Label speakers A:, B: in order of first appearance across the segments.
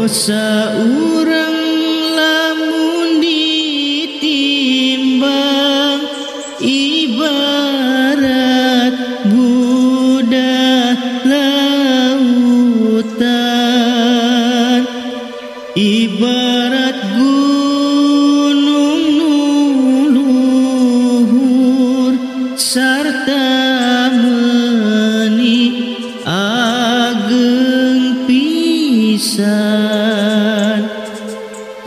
A: saurang lamun ditimbang ibarat budak lautan, ibarat gunung nuluhur sarta meni ageng pisan.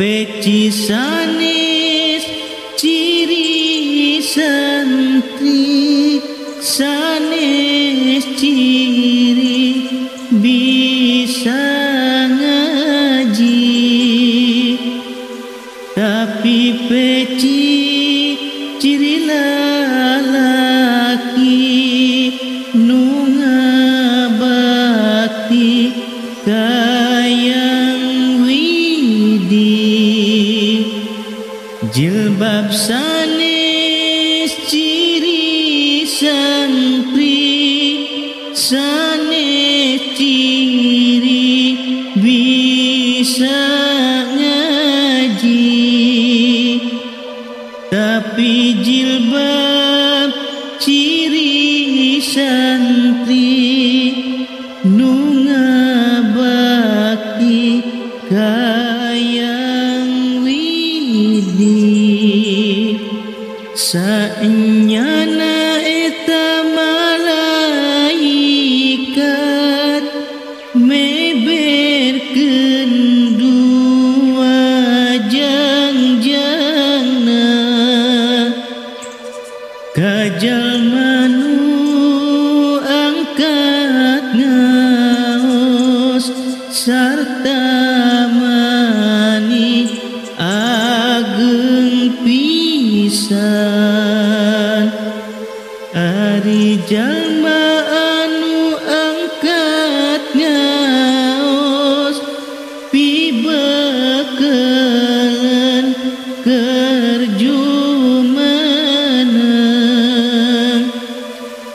A: Peci sanes ciri santri, sanes ciri bisa ngaji. Tapi peci ciri lalaki nu ngabakti kayang widi. Jilbab sanes ciri santri, sanes ciri bisa ngaji. Tapi jilbab ciri santri nu ngabakti kayang widi. Saenyana eta malaikat meberkeun dua jangjangna ka jalma nu angkat ngaos sarta mani ageng pisan. Ari jalma anu angkat ngaos pibeukeun kerjumeneng,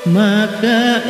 A: maka